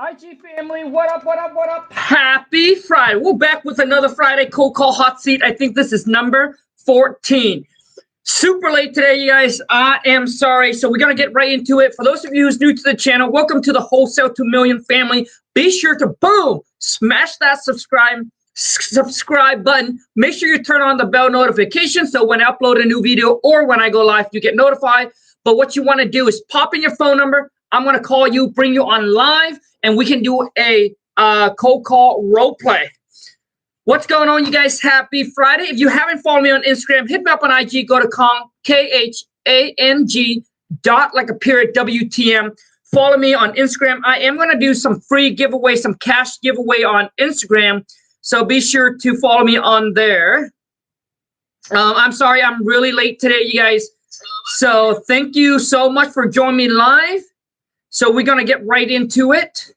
IG family, what up, what up, what up? Happy Friday. We're back with another Friday cold call hot seat. I think this is number 14. Super late today, you guys. I am sorry. So we're going to get right into it. For those of you who's new to the channel, welcome to the Wholesale to Million family. Be sure to, boom, smash that subscribe button. Make sure you turn on the bell notification so when I upload a new video or when I go live, you get notified. But what you want to do is pop in your phone number. I'm going to call you, bring you on live, and we can do a cold call role play. What's going on, you guys? Happy Friday. If you haven't followed me on Instagram, hit me up on IG. Go to Khang, K-H-A-N-G, dot like a period, W-T-M. Follow me on Instagram. I am going to do some free giveaway, some cash giveaway on Instagram. So be sure to follow me on there. I'm sorry, I'm really late today, you guys. So thank you so much for joining me live. So we're going to get right into it.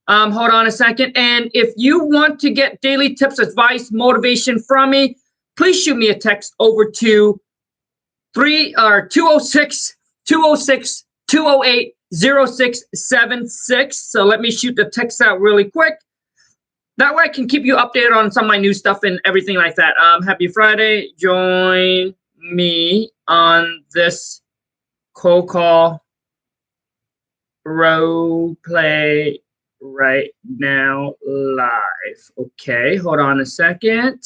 Hold on a second. And if you want to get daily tips, advice, motivation from me, please shoot me a text over to 206-208-0676. So let me shoot the text out really quick. That way I can keep you updated on some of my new stuff and everything like that. Happy Friday. Join me on this cold call role play right now live. Okay, hold on a second.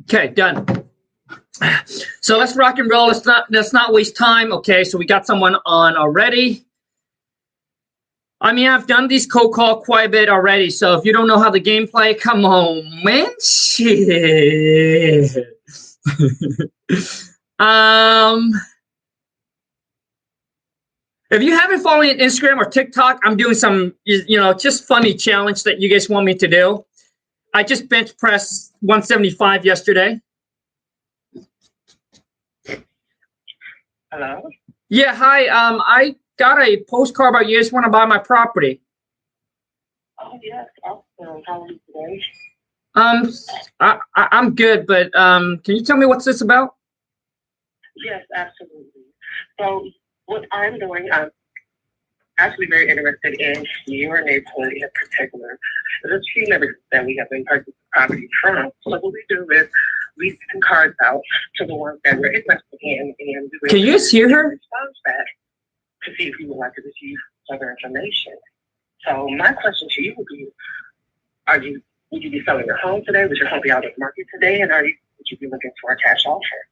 Okay, done. So let's rock and roll. Let's not waste time. Okay, so we got someone on already. I mean, I've done these cold call quite a bit already, so if you don't know how the game play, come on, man. Shit. If you haven't followed me on Instagram or TikTok, I'm doing some, just funny challenge that you guys want me to do. I just bench pressed 175 yesterday. Hello? Yeah, hi. I got a postcard about you. Just want to buy my property. Oh, yes. Awesome. How are you today? I'm good, but can you tell me what's this about? Yes, absolutely. So what I'm doing, I'm actually very interested in your neighborhood in particular. There's a few neighborhoods that we have been purchasing property from. So what we do is we send cards out to the ones that we're interested in, and we can you just hear her? Response back to see if you would like to receive further information. So my question to you would be, would you be selling your home today? Would your home be out of the market today? And would you be looking for a cash offer?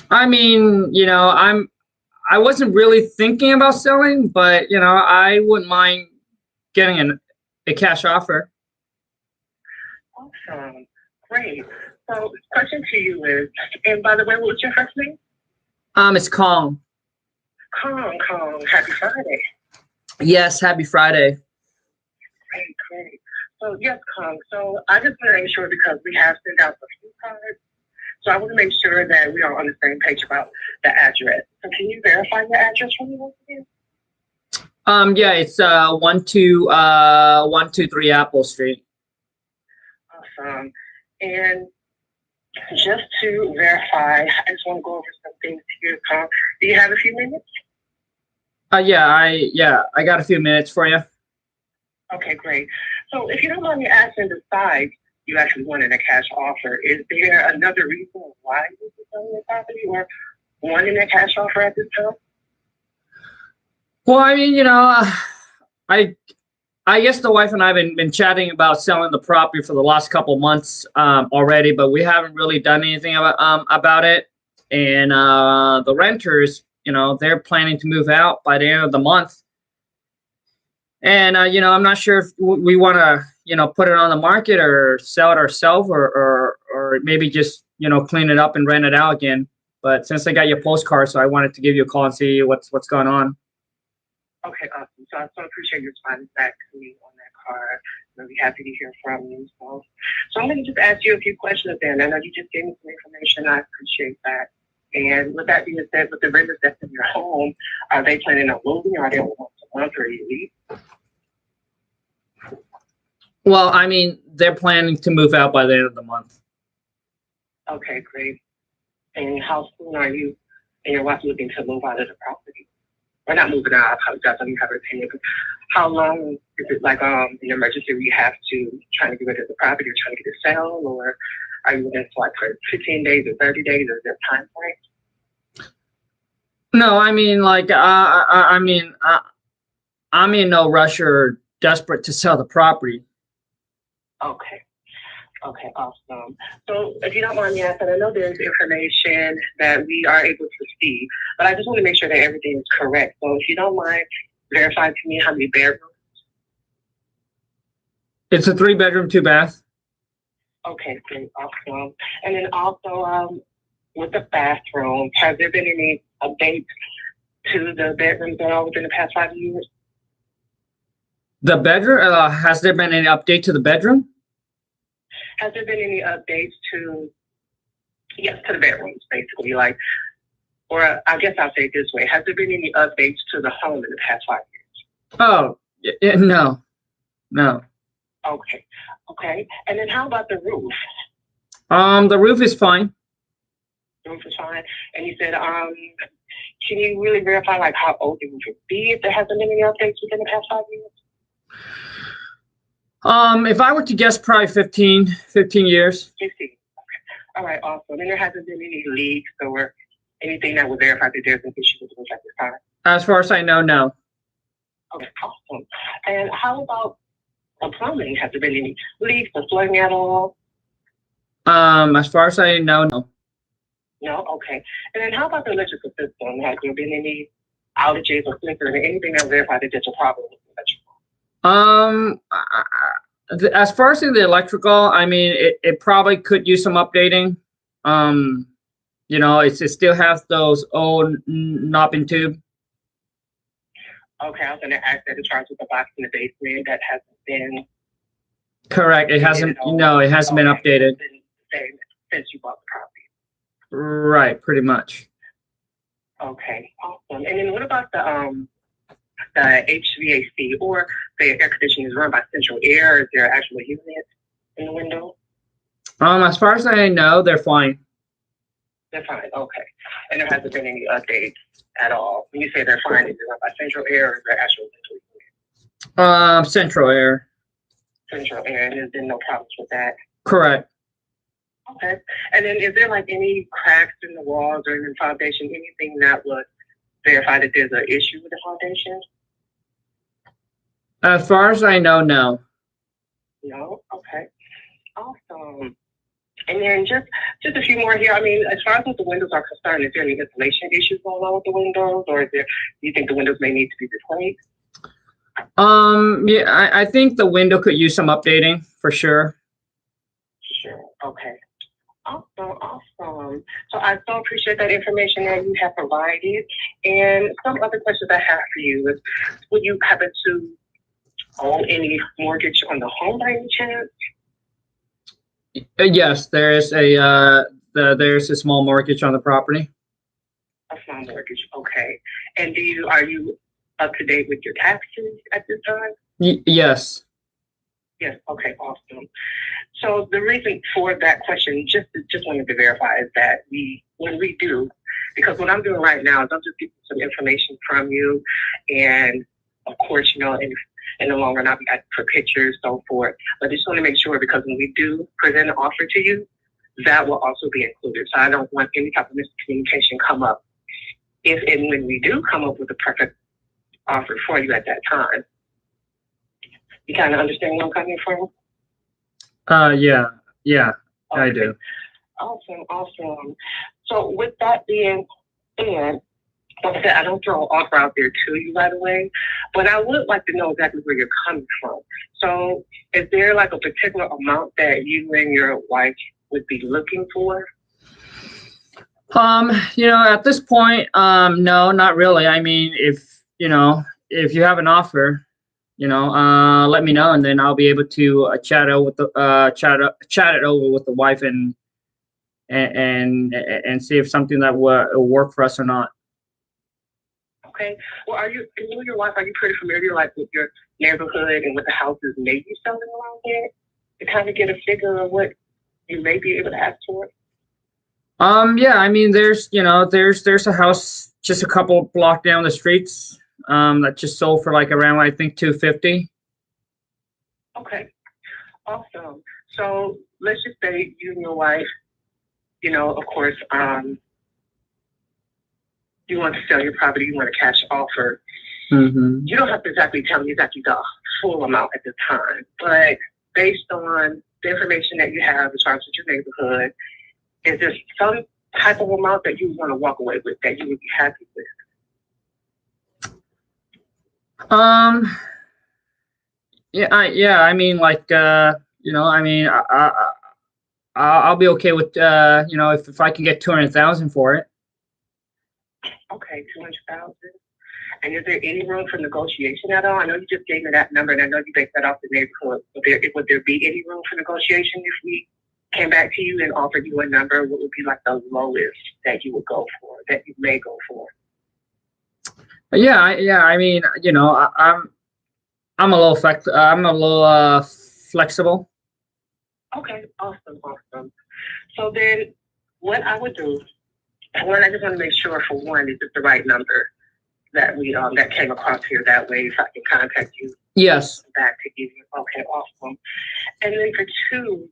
I mean, I wasn't really thinking about selling, but I wouldn't mind getting a cash offer. Awesome. Great. So the question to you is, and by the way, what's your first name? It's Khang. Khang. Happy Friday. Yes, happy Friday. Great. So yes, Khang. So I just want to make sure, because we have sent out a few cards, so I want to make sure that we are on the same page about the address. So can you verify the address for me once again? Yeah, it's 123 Apple Street. Awesome. And just to verify, I just want to go over some things here, Khang. Do you have a few minutes? Yeah, I got a few minutes for you. Okay, great. So if you don't mind me asking, besides you actually wanted a cash offer, is there another reason why you are selling your property or wanting a cash offer at this time? Well, I mean, I guess the wife and I have been chatting about selling the property for the last couple months already, but we haven't really done anything about it. And the renters, they're planning to move out by the end of the month. And, I'm not sure if we want to, put it on the market or sell it ourselves or maybe just, clean it up and rent it out again. But since I got your postcard, so I wanted to give you a call and see what's going on. Okay, awesome. So I so appreciate your time back to me on that card. Really happy to hear from you. So I'm going to just ask you a few questions then. I know you just gave me some information. I appreciate that. And with that being said, with the renters that's in your home, are they planning on moving, or are they once a month, or you leave? Well, I mean, they're planning to move out by the end of the month. Okay, great. And how soon are you and your wife's looking to move out of the property. Or not moving out, I apologize, I don't have an opinion. But how long is it like an emergency where you have to trying to get rid of the property or trying to get it sell, or are you looking for like for 15 days or 30 days, or is there a time frame? No, I mean, like, I'm in no rush or desperate to sell the property. Okay. Okay, awesome. So if you don't mind me asking, I know there's information that we are able to see, but I just want to make sure that everything is correct. So if you don't mind verifying to me how many bedrooms. It's a 3-bedroom, 2-bath. Okay, great, awesome. And then also with the bathroom, has there been any updates to the bedrooms at all within the past 5 years? The bedroom, has there been any update to the bedroom? Has there been any updates to the bedrooms, basically, like, or I guess I'll say it this way, has there been any updates to the home in the past 5 years? Oh, no. Okay, okay. And then how about the roof? The roof is fine. The roof is fine. And you said, can you really verify like how old the roof would be if there hasn't been any updates within the past 5 years? If I were to guess, probably 15 years. 15. Okay. All right, awesome. And there hasn't been any leaks or anything that would verify that there's an issue with the roof at this time? As far as I know, no. Okay, awesome. And how about the plumbing? Has there been any leaks or flooding at all? As far as I know, no. No? Okay. And then how about the electrical system? Has there been any outages or flickering or anything that verified that there's a problem with the electrical? As far as the electrical, I mean, it probably could use some updating. You know, it still has those old knob and tube. Okay, I was going to ask that it starts with the box in the basement that hasn't been. Correct. It hasn't. No, it hasn't been updated since you bought the property. Right. Pretty much. Okay, awesome. And then what about the HVAC, or the air conditioning is run by central air? Is there actual unit in the window? As far as I know, they're fine. They're fine. Okay. And there hasn't been any updates at all. When you say they're fine, is it run by central air or is there actual unit? Central air. Central air, and there's been no problems with that. Correct. Okay. And then is there like any cracks in the walls or in the foundation, anything that would verify that there's an issue with the foundation? As far as I know, no. No? Okay. Awesome. And then just a few more here. I mean, as far as what the windows are concerned, is there any installation issues going on with the windows, or do you think the windows may need to be replaced? Yeah, I think the window could use some updating for sure. Sure. Okay. Awesome. So I so appreciate that information that you have provided. And some other questions I have for you is, would you happen to own any mortgage on the home by any chance? Yes, there is there's a small mortgage on the property. A small mortgage, okay. And are you up to date with your taxes at this time? Yes. Yes. Okay. Awesome. So the reason for that question, just wanted to verify, is that when we do, because what I'm doing right now is I'm just getting some information from you, and of course, you know, in the long run, I'll be asking for pictures, so forth. But I just want to make sure, because when we do present an offer to you, that will also be included. So I don't want any type of miscommunication come up if and when we do come up with the perfect offer for you at that time. You kind of understand where I'm coming from? Yeah, okay. I do. Awesome. So with that being said, like I said, I don't throw an offer out there to you right away, but I would like to know exactly where you're coming from. So is there like a particular amount that you and your wife would be looking for? You know, at this point, no, not really. I mean, if you have an offer, you know, let me know, and then I'll be able to chat it over with the wife and see if something that will work for us or not. Okay. Well, you and your wife, are you pretty familiar, like, with your neighborhood and what the houses may be selling around there, to kind of get a figure of what you may be able to ask for? Yeah, I mean, there's a house just a couple block down the streets, that just sold for like around, I think, 250. Okay, awesome. So let's just say you and your wife, of course, you want to sell your property, you want a cash offer. Mm-hmm. You don't have to exactly tell me exactly the full amount at the time, but based on the information that you have as far as your neighborhood, is there some type of amount that you want to walk away with that you would be happy with? Yeah, I mean, like, I mean, I'll be okay with, if I can get 200,000 for it. Okay, 200,000. And is there any room for negotiation at all? I know you just gave me that number, and I know you based that off the neighborhood. Would there be any room for negotiation if we came back to you and offered you a number? What would be like the lowest that you would go for, that you may go for? Yeah, I mean, I'm a little flexible. Okay, awesome. So then, what I would do, I just want to make sure, for one, is it the right number that we that came across here, that way if I can contact you. Yes. Back to give you. Okay, awesome. And then for two,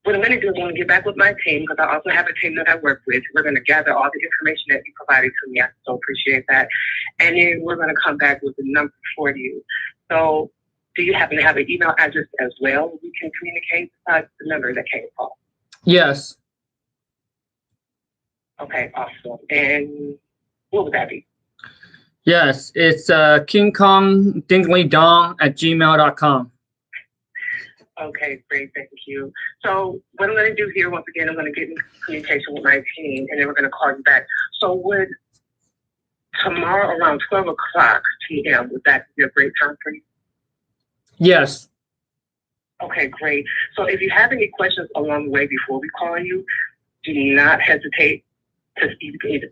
what I'm going to do is I'm going to get back with my team, because I also have a team that I work with. We're going to gather all the information that you provided to me. I so appreciate that. And then we're going to come back with a number for you. So do you happen to have an email address as well we can communicate besides the number that came across? Yes. Okay, awesome. And what would that be? Yes, it's King Khang @gmail.com. Okay, great, thank you. So what I'm going to do here, once again, I'm going to get in communication with my team, and then we're going to call you back. So would tomorrow around 12 o'clock p.m., would that be a great time for you? Yes. Okay, great. So if you have any questions along the way before we call you, do not hesitate to either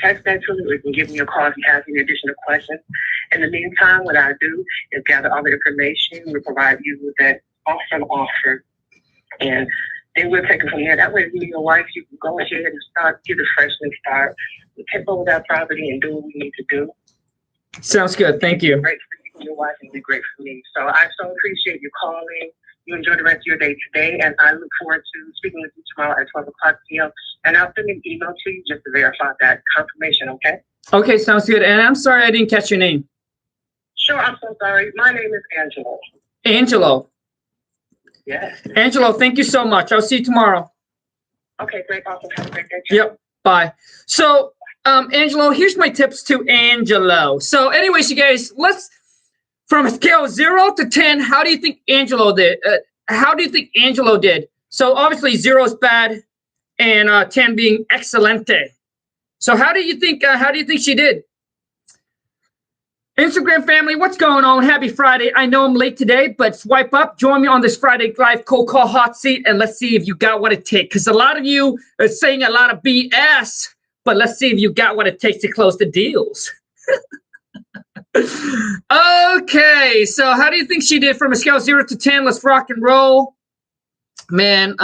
text that to me, or you can give me a call if you have any additional questions. In the meantime, what I do is gather all the information. We'll provide you with that awesome offer, and then we'll take it from there. That way, you and your wife, you can go ahead and get a fresh and start. We'll take over that property and do what we need to do. Sounds good. Thank you. Great for you and your wife, and be great for me. So I so appreciate you calling. You enjoy the rest of your day today, and I look forward to speaking with you tomorrow at 12 o'clock p.m. And I'll send an email to you just to verify that confirmation, okay? Okay, sounds good. And I'm sorry I didn't catch your name. Sure, I'm so sorry. My name is Angelo. Angelo. Yes. Angelo, thank you so much. I'll see you tomorrow. Okay, great. Awesome. Have a great day. Yep. Bye. So, Angelo, here's my tips to Angelo. So, anyways, you guys, from a scale of 0 to 10, how do you think Angelo did? So, obviously, 0 is bad, and 10 being excelente. So, how do you think she did? Instagram family, what's going on? Happy Friday. I know I'm late today, but swipe up. Join me on this Friday Live Cold Call Hot Seat, and let's see if you got what it takes. Because a lot of you are saying a lot of BS, but let's see if you got what it takes to close the deals. Okay, so how do you think she did from a scale of 0 to 10? Let's rock and roll. Man,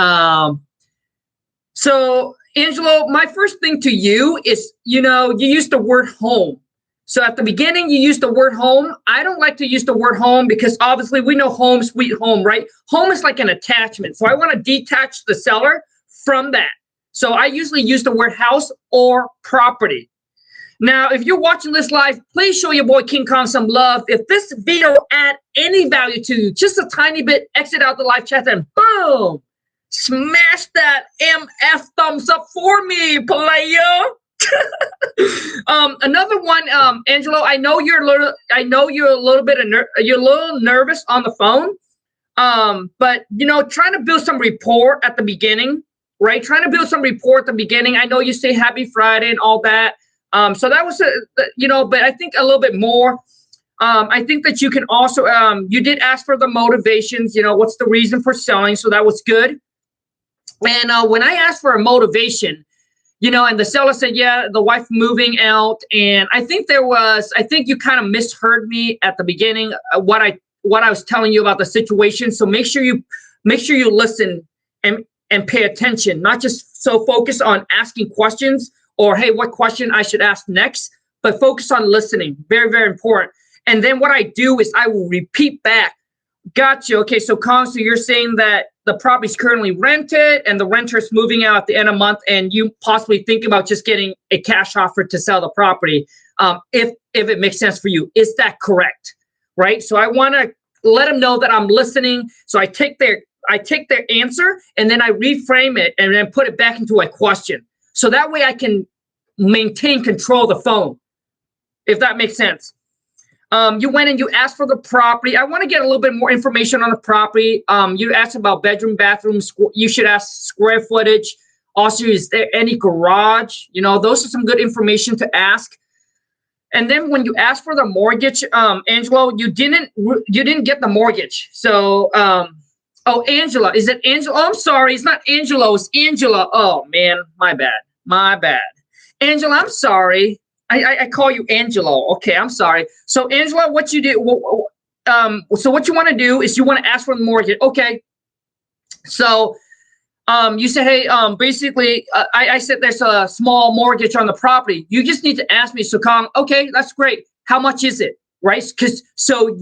so Angelo, my first thing to you is, you used the word home. So at the beginning, you used the word home. I don't like to use the word home because obviously we know home, sweet home, right? Home is like an attachment. So I want to detach the seller from that. So I usually use the word house or property. Now, if you're watching this live, please show your boy King Khang some love. If this video add any value to you, just a tiny bit, exit out the live chat and boom, smash that MF thumbs up for me, player. Another one, Angelo. I know you're a little nervous on the phone. But trying to build some rapport at the beginning, right? Trying to build some rapport at the beginning. I know you say Happy Friday and all that. So that was but I think a little bit more. I think that you can also you did ask for the motivations. What's the reason for selling? So that was good. And when I asked for a motivation, and the seller said, yeah, the wife moving out. And I think you kind of misheard me at the beginning, what I was telling you about the situation. So make sure you listen and pay attention, not just so focused on asking questions or, hey, what question I should ask next, but focus on listening. Very, very important. And then what I do is I will repeat back. Gotcha. Okay, so Khang, so you're saying that the property is currently rented and the renter is moving out at the end of the month, and you possibly think about just getting a cash offer to sell the property, if it makes sense for you. Is that correct? Right. So I want to let them know that I'm listening. So I take their answer and then I reframe it and then put it back into a question. So that way I can maintain control of the phone, if that makes sense. You went and you asked for the property. I want to get a little bit more information on the property. You asked about bedroom, bathrooms. You should ask square footage. Also, is there any garage? You know, those are some good information to ask. And then when you ask for the mortgage, Angelo, you didn't get the mortgage. So, oh, Angela, is it Angela? Oh, I'm sorry, it's not Angelo, it's Angela. Oh man, my bad. Angela, I'm sorry. I call you Angelo. Okay, I'm sorry. So Angela, what you do? So what you want to do is you want to ask for the mortgage. Okay. So you said, hey, basically, I said there's a small mortgage on the property. You just need to ask me. So Khang, okay, that's great. How much is it? Right? Because so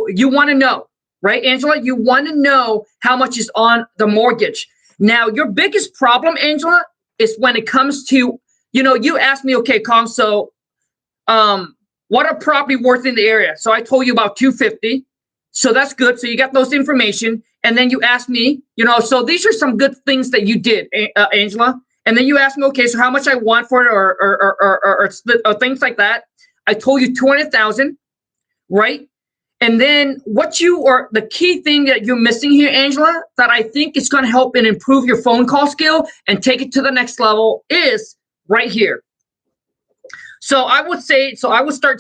you want to know, right, Angela? You want to know how much is on the mortgage. Now, your biggest problem, Angela, is when it comes to, you know, you asked me, okay, Khang, so what are property worth in the area? So I told you about 250. So that's good. So you got those information. And then you asked me, you know, so these are some good things that you did, Angela. And then you asked me, okay, so how much I want for it or things like that. I told you 200,000, right? And then the key thing that you're missing here, Angela, that I think is going to help and improve your phone call skill and take it to the next level is right here. So I would start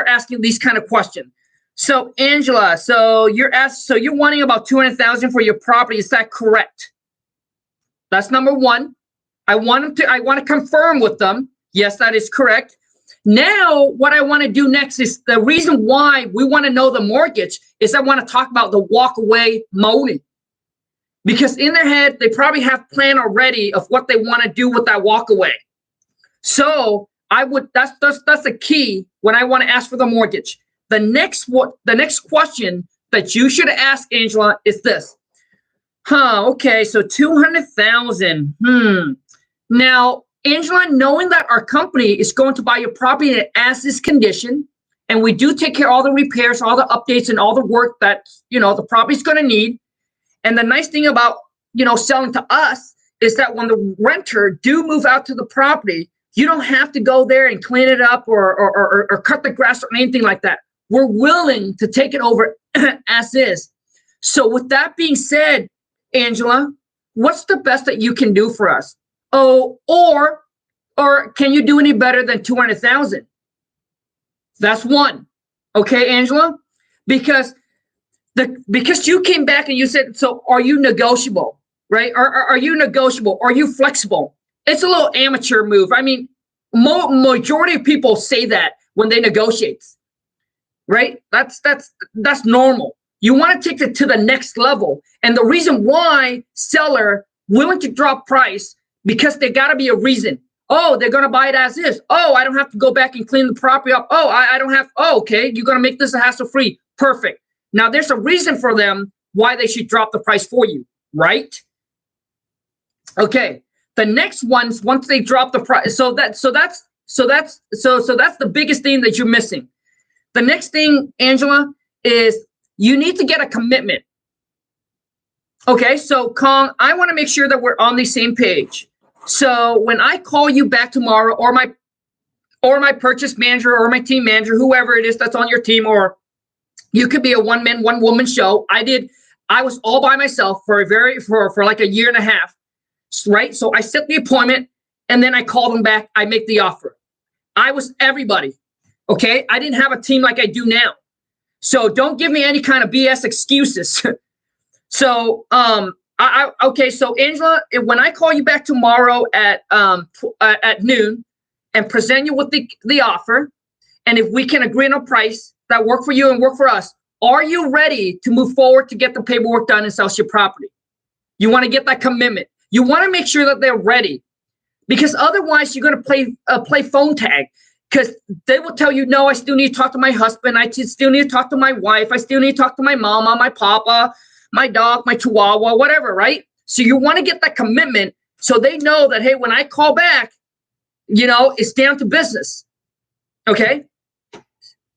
asking these kind of questions. So Angela, so you're wanting about 200,000 for your property. Is that correct? That's number one. I want to confirm with them. Yes, that is correct. Now, what I want to do next is the reason why we want to know the mortgage is I want to talk about the walkaway money. Because in their head, they probably have plan already of what they want to do with that walkaway. So that's the key when I want to ask for the mortgage. The next question that you should ask, Angela, is this. Okay, so 200,000. Now, Angela, knowing that our company is going to buy your property in as is condition, and we do take care of all the repairs, all the updates, and all the work that, you know, the property's going to need. And the nice thing about, you know, selling to us is that when the renter do move out to the property, you don't have to go there and clean it up or cut the grass or anything like that. We're willing to take it over as is. So with that being said, Angela, what's the best that you can do for us? Oh, or can you do any better than 200,000? That's one. Okay, Angela? Because you came back and you said, so are you negotiable, right? Are you negotiable? Are you flexible? It's a little amateur move. I mean, majority of people say that when they negotiate, right? That's normal. You want to take it to the next level. And the reason why seller willing to drop price, because there got to be a reason. Oh, they're going to buy it as is. Oh, I don't have to go back and clean the property up. Oh, I don't have. Oh, okay. You're going to make this a hassle-free. Perfect. Now, there's a reason for them why they should drop the price for you, right? Okay. The next ones, once they drop the price, so that's the biggest thing that you're missing. The next thing, Angela, is you need to get a commitment. Okay, so Khang, I want to make sure that we're on the same page. So when I call you back tomorrow, or my purchase manager, or my team manager, whoever it is that's on your team, or you could be a one-man, one-woman show. I was all by myself for like a year and a half, right? So I set the appointment, and then I call them back. I make the offer. I was everybody. Okay, I didn't have a team like I do now. So don't give me any kind of BS excuses. So okay, so Angela, when I call you back tomorrow at noon and present you with the offer, and if we can agree on a price that work for you and work for us, are you ready to move forward to get the paperwork done and sell your property? You want to get that commitment. You want to make sure that they're ready, because otherwise you're going to play phone tag, because they will tell you, no, I still need to talk to my husband. I still need to talk to my wife. I still need to talk to my mama, my papa, my dog, my chihuahua, whatever, right? So you want to get that commitment so they know that, hey, when I call back, it's down to business. Okay?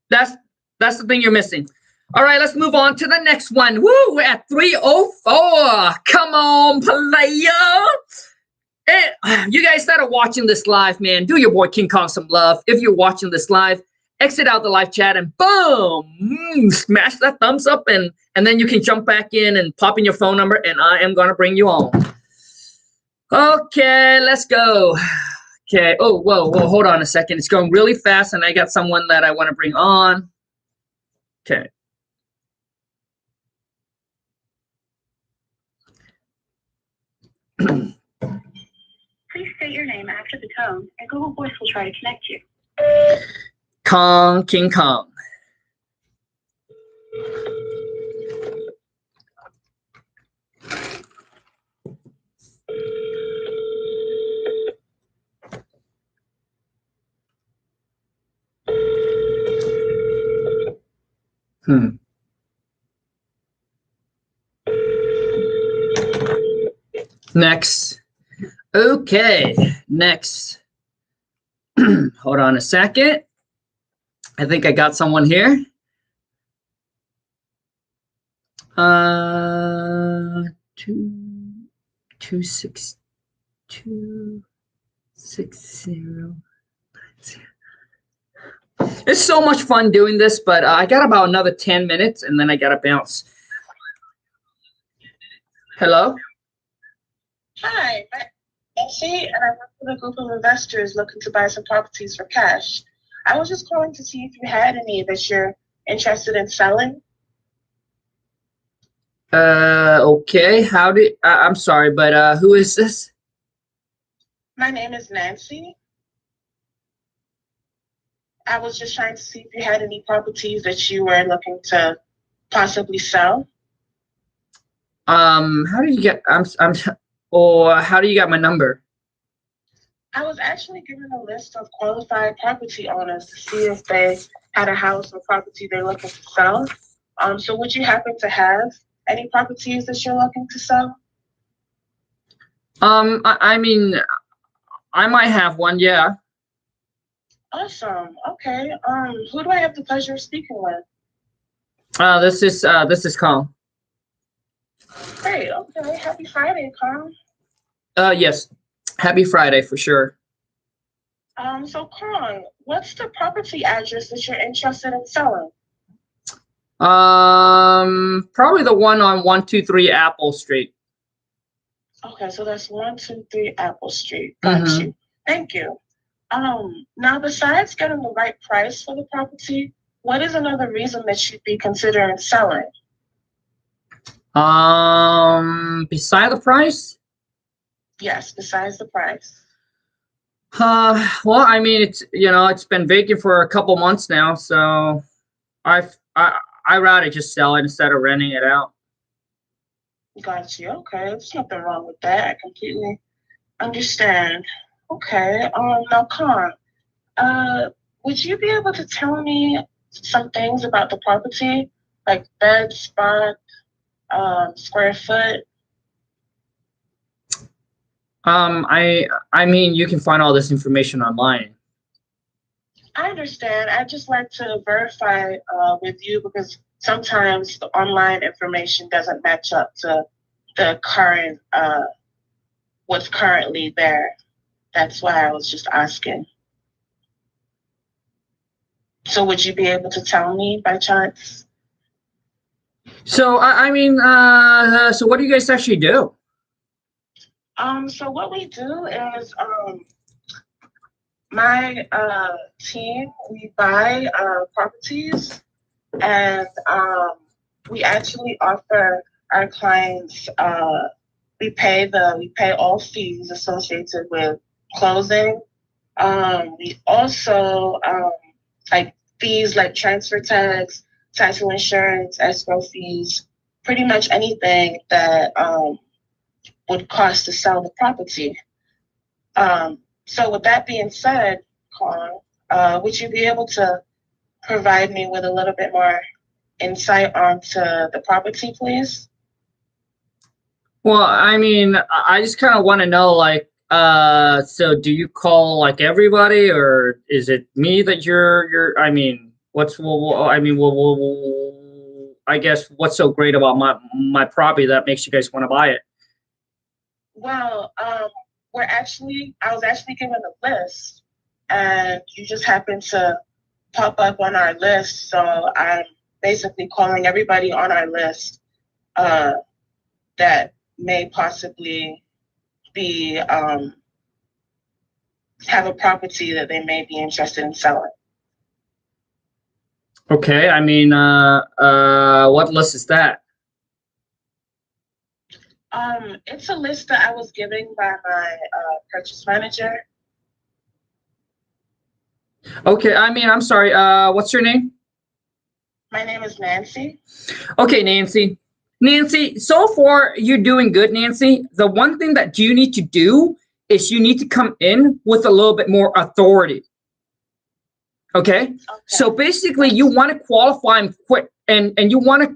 That's the thing you're missing. All right, let's move on to the next one. Woo, we're at 304. Come on, player. And you guys that are watching this live, man, do your boy King Khang some love. If you're watching this live, exit out the live chat and boom, smash that thumbs up, and then you can jump back in and pop in your phone number, and I am going to bring you on. Okay, let's go. Okay. Oh, whoa, hold on a second. It's going really fast, and I got someone that I want to bring on. Okay. Please state your name after the tone, and Google Voice will try to connect you. King Khang. Next. Okay, next. Hold on a second. I think I got someone here. 2626090. It's so much fun doing this, but I got about another 10 minutes, and then I got to bounce. Hello? Hi, I'm Nancy, and I work with a group of investors looking to buy some properties for cash. I was just calling to see if you had any that you're interested in selling. Okay. I'm sorry, but who is this? My name is Nancy. I was just trying to see if you had any properties that you were looking to possibly sell. How do you get? Or how do you got my number? I was actually given a list of qualified property owners to see if they had a house or property they're looking to sell. So would you happen to have any properties that you're looking to sell? I mean, I might have one, yeah. Awesome. Okay. Who do I have the pleasure of speaking with? This is Khang. Great. Okay. Happy Friday, Khang. Yes. Happy Friday for sure. So Khang, what's the property address that you're interested in selling? Probably the one on 123 Apple Street. Okay, so that's 123 Apple Street. Got you. Thank you. Now besides getting the right price for the property, what is another reason that you'd be considering selling? Beside the price? Yes, besides the price. Well, I mean, it's been vacant for a couple months now, so I rather just sell it instead of renting it out. Got you. Okay, there's nothing wrong with that. I completely understand. Okay. Now, Khang, would you be able to tell me some things about the property, like bed, spot, square foot? I mean, you can find all this information online. I understand. I just like to verify with you because sometimes the online information doesn't match up to the current what's currently there. That's why I was just asking. So would you be able to tell me by chance? So I mean, so what do you guys actually do? So what we do is my team, we buy properties, and we actually offer our clients we pay all fees associated with closing. We also like fees like transfer tax, title insurance, escrow fees, pretty much anything that would cost to sell the property. So with that being said, Khang, would you be able to provide me with a little bit more insight onto the property, please? Well, I mean, I just kind of want to know, like, so do you call like everybody, or is it me that I mean, I guess what's so great about my property that makes you guys want to buy it? Well, I was actually given a list, and you just happened to pop up on our list. So I'm basically calling everybody on our list that may possibly be have a property that they may be interested in selling. Okay, I mean, what list is that? It's a list that I was given by my purchase manager. Okay, I mean, I'm sorry. What's your name? My name is Nancy. Okay, Nancy. Nancy, so far you're doing good, Nancy. The one thing that you need to do is you need to come in with a little bit more authority. Okay? So basically you want to qualify them quick, and you want to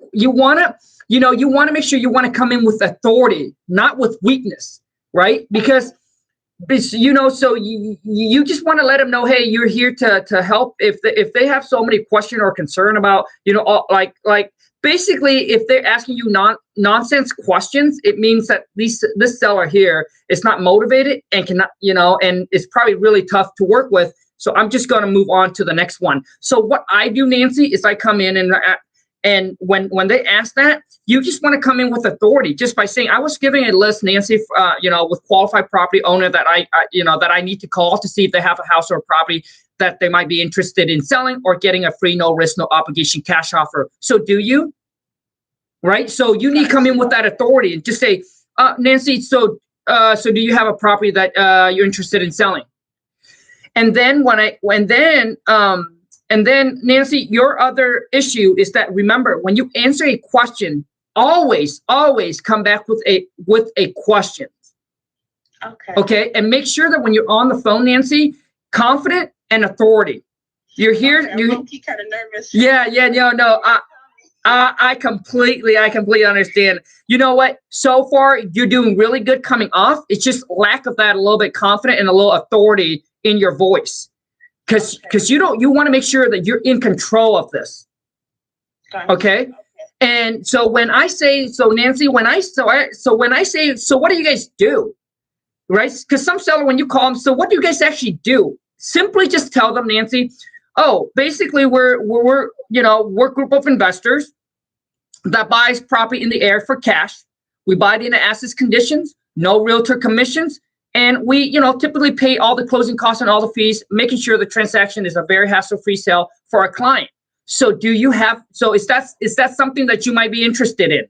make sure you want to come in with authority, not with weakness, right? Because so you just want to let them know, hey, you're here to help. If they have so many questions or concern about, like basically if they're asking you nonsense questions, it means that this seller here is not motivated and cannot, and it's probably really tough to work with. So I'm just going to move on to the next one. So what I do, Nancy, is I come in and when they ask that, you just want to come in with authority just by saying, I was giving a list, Nancy, with qualified property owner that I need to call to see if they have a house or a property that they might be interested in selling or getting a free, no risk, no obligation cash offer. So do you? Right? So you need to come in with that authority and just say, Nancy, so do you have a property that you're interested in selling? And then Nancy, your other issue is that, remember, when you answer a question, always come back with a question. Okay. And make sure that when you're on the phone, Nancy, confident and authority. You're here. Okay, I'm low-key kind of nervous. Yeah. No. I completely understand. You know what? So far, you're doing really good coming off. It's just lack of that, a little bit confident and a little authority in your voice, because you want to make sure that you're in control of this. Okay. And so when I say, so Nancy, when I say, so what do you guys do? Right? Because some seller, when you call them, so what do you guys actually do? Simply just tell them, Nancy, oh, basically we're a group of investors that buys property in the area for cash. We buy it in assets conditions, no realtor commissions, and we typically pay all the closing costs and all the fees, making sure the transaction is a very hassle-free sale for our client. So is that something that you might be interested in?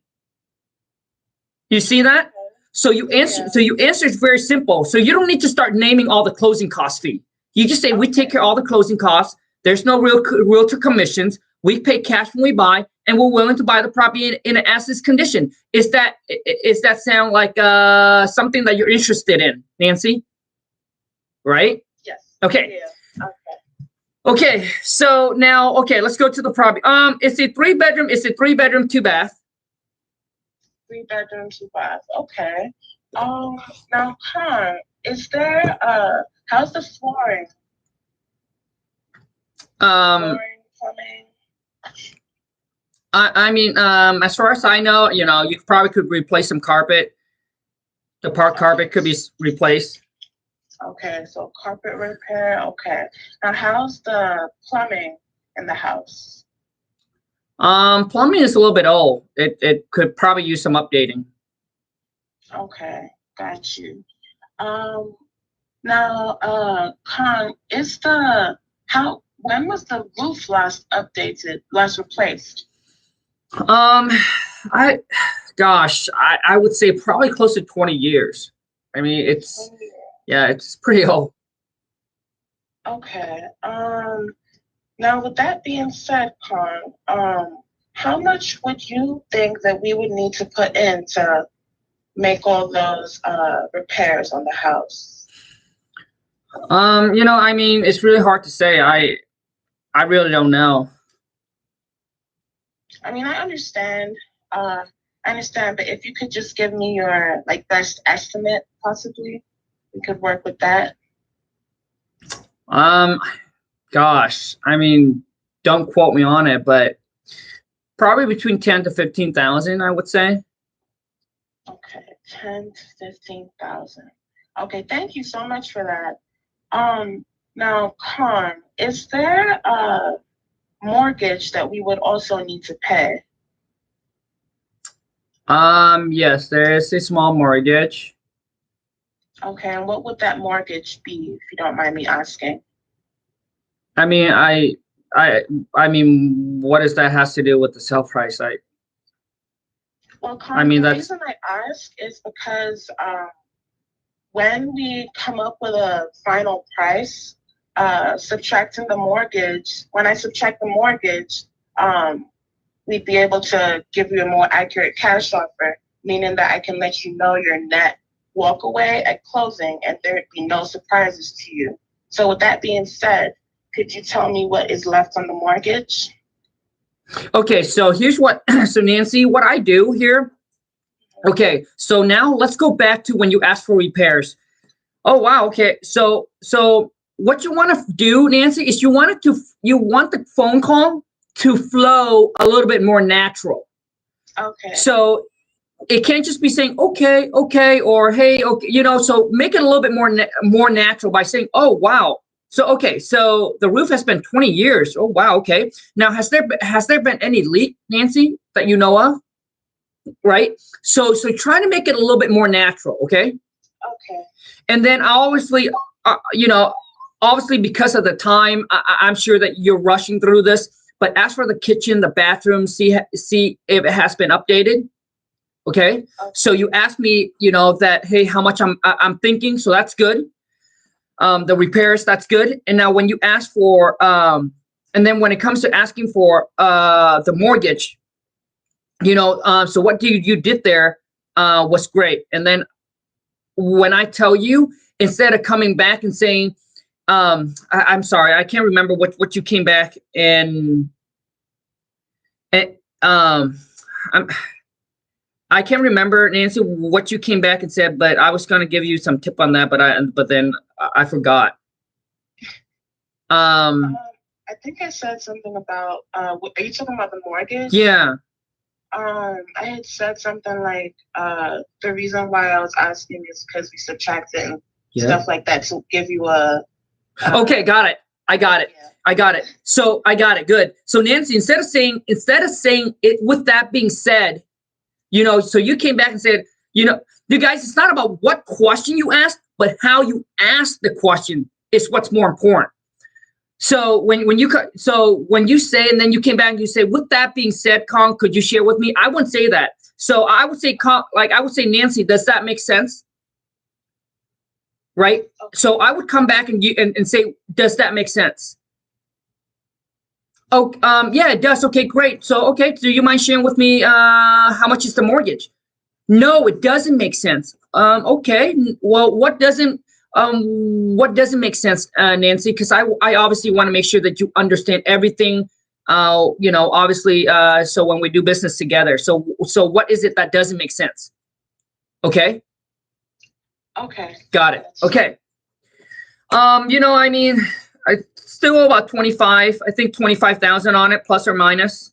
You see that? So you answer is very simple. So you don't need to start naming all the closing cost fee. You just say, we take care of all the closing costs. There's no realtor commissions. We pay cash when we buy, and we're willing to buy the property in an assets condition. Is that sound like something that you're interested in, Nancy? Right? Yes. Okay. Yeah. Okay. So now, let's go to the property. It's a 3-bedroom. It's a 3-bedroom, 2-bath. 3-bedroom, 2-bath. Okay. Now, Khang, is there how's the flooring? Flooring, plumbing. I mean, as far as I know, you probably could replace some carpet. The park carpet could be replaced. Okay, so carpet repair. Okay. Now, how's the plumbing in the house? Plumbing is a little bit old. It could probably use some updating. Okay, got you. Now, Khang, when was the roof last replaced? I would say probably close to 20 years. I mean, it's pretty old. Okay. Now with that being said, Khang, how much would you think that we would need to put in to make all those repairs on the house? I mean, it's really hard to say. I really don't know. I mean, I understand. But if you could just give me your like best estimate, possibly, we could work with that. Gosh, I mean, don't quote me on it, but probably between 10 to 15,000, I would say. Okay, 10 to 15,000. Okay, thank you so much for that. Now, Khan, is there a mortgage that we would also need to pay? Yes, there is a small mortgage. Okay, and what would that mortgage be, if you don't mind me asking? I mean, I mean, what does that has to do with the sale price? Well, Khan, I mean, the that's reason I ask is because when we come up with a final price, subtracting the mortgage, when I subtract the mortgage, we'd be able to give you a more accurate cash offer, meaning that I can let you know your net walk away at closing and there'd be no surprises to you. So with that being said, could you tell me what is left on the mortgage? okay. So here's what. So Nancy, what I do here. Okay, so now let's go back to when you asked for repairs. Oh wow. Okay. So what you want to do, Nancy, is you want the phone call to flow a little bit more natural. Okay. So it can't just be saying okay, okay, or hey, okay. So make it a little bit more natural by saying, oh wow. So okay, so the roof has been 20 years. Oh wow. Okay. Now has there been any leak, Nancy, that you know of? Right. So try to make it a little bit more natural. Okay. Okay. And then obviously, obviously because of the time, I'm sure that you're rushing through this. But as for the kitchen, the bathroom, see if it has been updated. Okay. So you asked me, that hey, how much I'm thinking. So that's good. The repairs, that's good. And now when you ask for, and then when it comes to asking for the mortgage, so what you did there was great. And then when I tell you, instead of coming back and saying, I'm sorry, I can't remember what you came back and I can't remember, Nancy, what you came back and said, but I was going to give you some tip on that, but then I forgot. I think I said something about, are you talking about the mortgage? Yeah. I had said something like, the reason why I was asking is because we subtracted and stuff like that to give you a. Okay, got it. I got it. Yeah. I got it. So I got it. Good. So Nancy, instead of saying it, with that being said, so you came back and said, you guys, it's not about what question you asked, but how you ask the question is what's more important. So when you say, and then you came back and you say, with that being said, Kong, could you share with me? I wouldn't say that. So I would say, Nancy, does that make sense? Right. Okay. So I would come back and say, does that make sense? Oh, yeah, it does. Okay, great. So, okay, do you mind sharing with me how much is the mortgage? No, it doesn't make sense. Okay. Well, what doesn't make sense, Nancy? Because I obviously want to make sure that you understand everything. Obviously, so when we do business together. So what is it that doesn't make sense? Okay. Okay. Got it. Okay. I mean, I still owe about 25. I think 25,000 on it, plus or minus.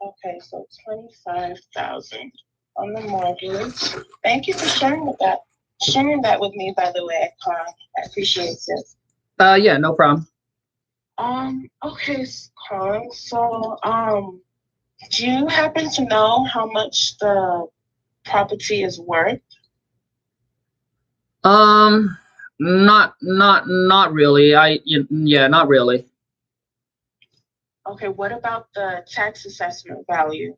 Okay, so 25,000 on the mortgage. Thank you for sharing that with me, by the way, Kong. I appreciate it. Yeah, no problem. Okay, Kong. So, do you happen to know how much the property is worth? Not really. Yeah, not really. Okay, what about the tax assessment value?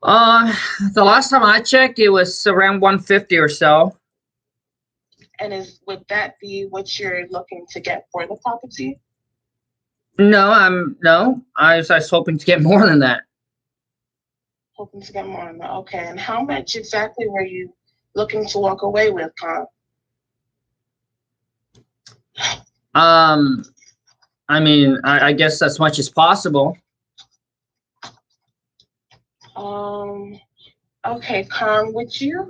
The last time I checked, it was around 150 or so. And would that be what you're looking to get for the property? No, I was hoping to get more than that. Hoping to get more on that. Okay. And how much exactly were you looking to walk away with, Khang? I mean, I guess as much as possible. Okay, Khang, would you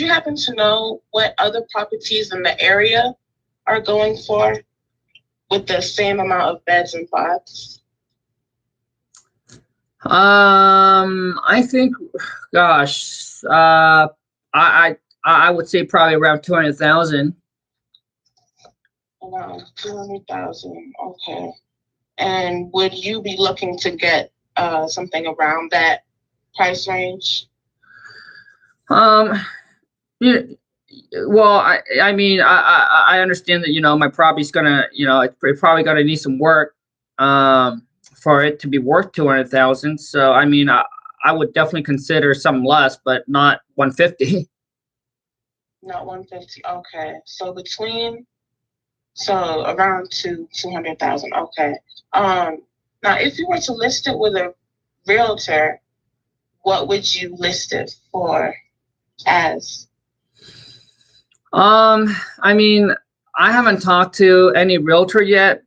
happen to know what other properties in the area are going for with the same amount of beds and pods? I think, gosh, I would say probably around 200,000. Around 200,000. Okay. And would you be looking to get something around that price range? Yeah, well, I mean, I understand that, you know, my property's gonna, you know, it's probably gonna need some work, for it to be worth 200,000. So, I mean, I would definitely consider something less, but not 150. Not 150. Okay. So around 200,000. Okay. Now if you were to list it with a realtor, what would you list it for as? I mean, I haven't talked to any realtor yet,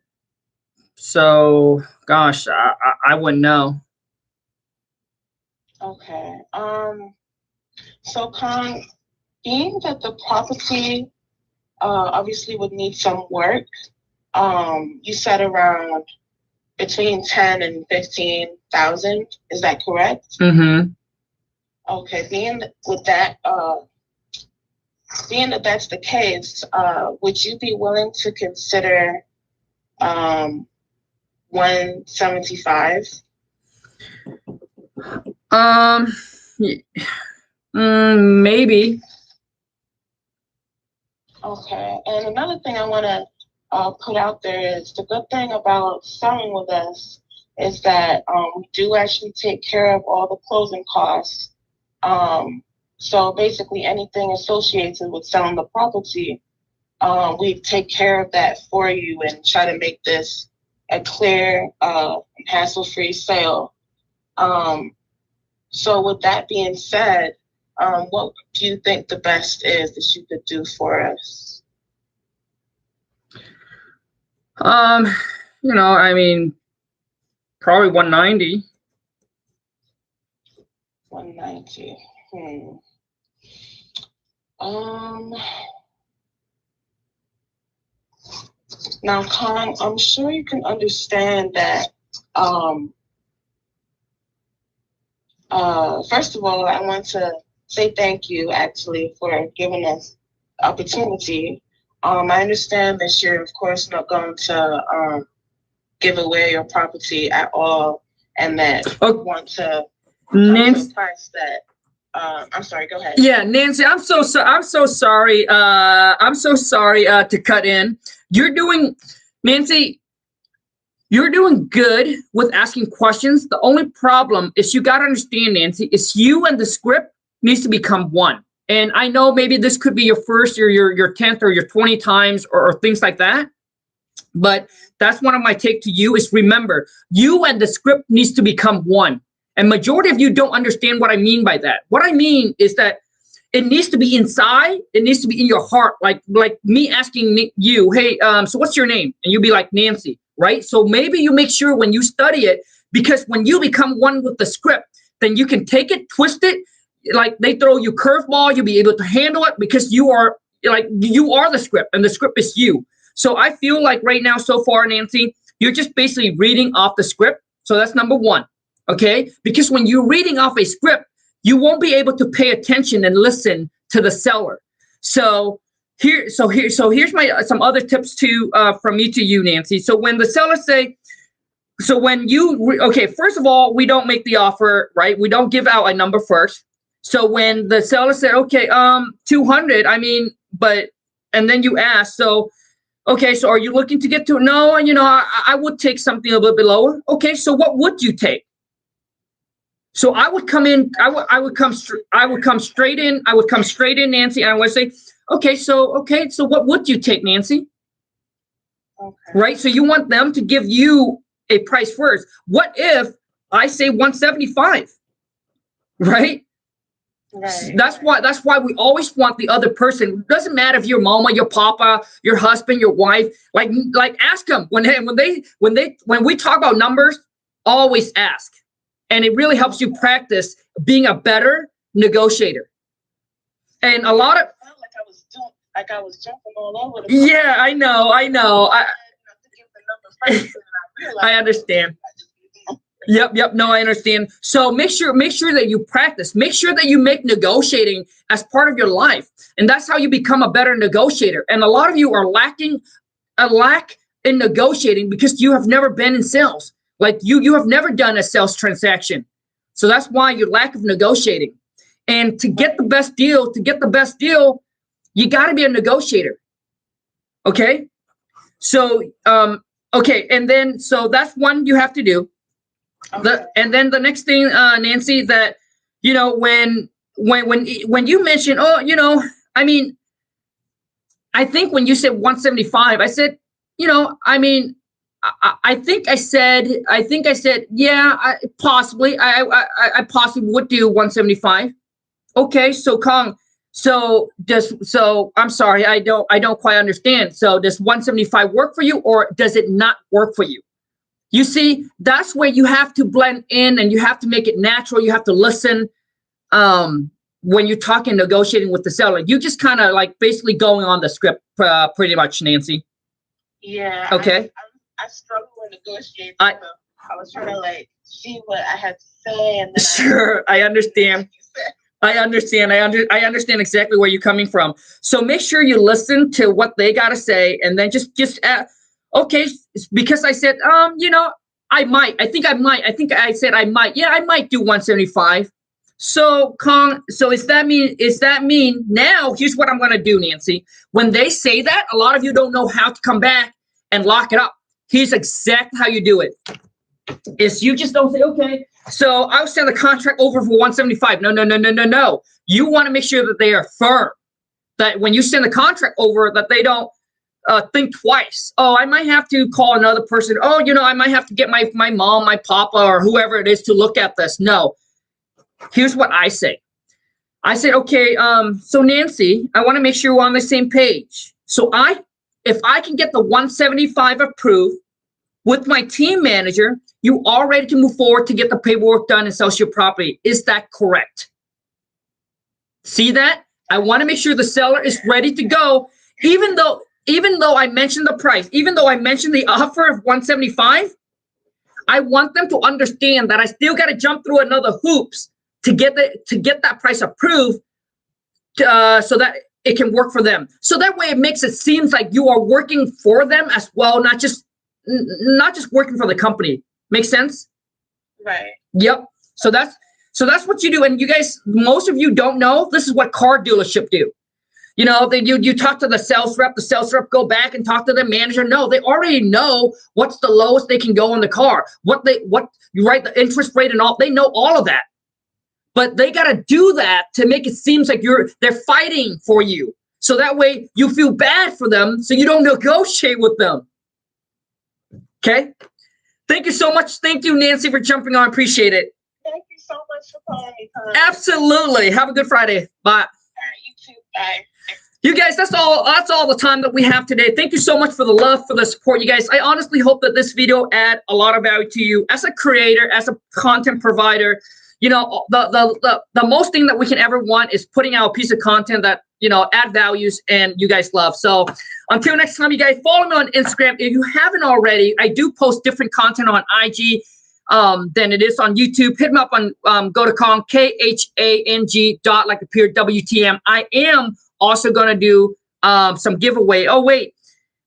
so gosh, I wouldn't know. Okay. So Khang, being that the property obviously would need some work, you said around between 10 and 15,000. Is that correct? Mm-hmm. Okay. Being that that's the case, would you be willing to consider 175? Maybe. Okay. And another thing I want to put out there is the good thing about selling with us is that we do actually take care of all the closing costs. So basically anything associated with selling the property, we take care of that for you and try to make this a clear, hassle-free sale. So with that being said, what do you think the best is that you could do for us? You know, I mean, probably 190. 190. Now, Khang, I'm sure you can understand that. First of all, I want to say thank you actually for giving us the opportunity. I understand that you're, of course, not going to give away your property at all, and that you want to come to a price that. I'm sorry. Go ahead. Yeah, Nancy, I'm so sorry. I'm so sorry to cut in. Nancy, you're doing good with asking questions. The only problem is you got to understand, Nancy, is you and the script needs to become one. And I know maybe this could be your first or your 10th or your 20 times or things like that. But that's one of my take to you is remember, you and the script needs to become one. And majority of you don't understand what I mean by that. What I mean is that it needs to be inside. It needs to be in your heart. Like me asking you, hey, so what's your name? And you'll be like, Nancy, right? So maybe you make sure when you study it, because when you become one with the script, then you can take it, twist it, like they throw you curveball, you'll be able to handle it because you are the script and the script is you. So I feel like right now so far, Nancy, you're just basically reading off the script. So that's number one, okay? Because when you're reading off a script, you won't be able to pay attention and listen to the seller. So here's my some other tips from me to you, Nancy. So when the seller say, so when you first of all, we don't make the offer, right? We don't give out a number first. So when the seller said, okay, 200, I mean, and then you ask, so, okay, so are you looking to get to, no, and I would take something a little bit lower. Okay, so what would you take? So I would come in, I would come straight in, Nancy, and I would say, okay, so what would you take, Nancy? Okay. Right? So you want them to give you a price first. What if I say 175? right? Right. That's why we always want the other person. It doesn't matter if your mama, your papa, your husband, your wife. Like ask them when we talk about numbers. Always ask, and it really helps you practice being a better negotiator. And a lot of I was jumping all over the place. yeah, I know. I understand. Yep. No, I understand. So make sure that you practice. Make sure that you make negotiating as part of your life. And that's how you become a better negotiator. And a lot of you are lacking in negotiating because you have never been in sales. Like you have never done a sales transaction. So that's why your lack of negotiating. And to get the best deal, you got to be a negotiator. Okay? So okay, and then so that's one you have to do. Okay. And then the next thing, Nancy, that when you mentioned, I mean, I think when you said 175, I said, I mean, I think I said, yeah, possibly, I possibly would do 175. Okay, so Khang, I'm sorry, I don't quite understand. So does 175 work for you, or does it not work for you? You see, that's where you have to blend in and you have to make it natural. You have to listen when you're talking, negotiating with the seller. You just kind of like basically going on the script pretty much, Nancy. Yeah. Okay. I struggle with negotiating. I was trying to like see what I had to say. And then sure, I understand. I understand exactly where you're coming from. So make sure you listen to what they got to say, and then just okay, because I said, I might. I think I said I might. Yeah, I might do 175. So Khang, so is that mean now? Here's what I'm gonna do, Nancy. When they say that, a lot of you don't know how to come back and lock it up. Here's exactly how you do it. Is you just don't say, okay, so I'll send the contract over for 175. No. You want to make sure that they are firm. That when you send the contract over, that they don't think twice. Oh, I might have to call another person. Oh, I might have to get my mom, my papa, or whoever it is to look at this. No. Here's what I say. I said, okay, so Nancy, I want to make sure we're on the same page. So if I can get the 175 approved with my team manager, you are ready to move forward to get the paperwork done and sell your property. Is that correct? See that? I want to make sure the seller is ready to go, even though I mentioned the price, even though I mentioned the offer of 175, I want them to understand that I still got to jump through another hoops to get that price approved, so that it can work for them. So that way, it makes it seem like you are working for them as well, not just working for the company. Make sense? Right. Yep. So that's what you do. And you guys, most of you don't know, this is what car dealership do. You talk to the sales rep go back and talk to the manager. No, they already know what's the lowest they can go in the car, what you write, the interest rate and all. They know all of that. But they got to do that to make it seem like they're fighting for you. So that way you feel bad for them, so you don't negotiate with them. Okay? Thank you so much. Thank you, Nancy, for jumping on. Appreciate it. Thank you so much for calling me, Khang. Absolutely. Have a good Friday. Bye. All right, you too. Bye. You guys, that's all the time that we have today. Thank you so much for the love, for the support, you guys. I honestly hope that this video add a lot of value to you as a creator, as a content provider. The most thing that we can ever want is putting out a piece of content that, add values and you guys love. So until next time, you guys, follow me on Instagram. If you haven't already, I do post different content on IG than it is on YouTube. Hit me up on go to Khang, KHANG dot like appear WTM. I am also going to do some giveaway. Oh, wait,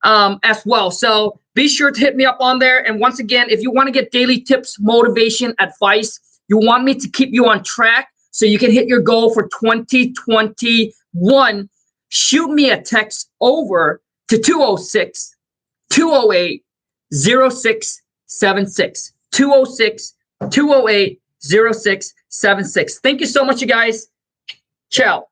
as well. So be sure to hit me up on there. And once again, if you want to get daily tips, motivation, advice, you want me to keep you on track so you can hit your goal for 2021, shoot me a text over to 206-208-0676. 206-208-0676. Thank you so much, you guys. Ciao.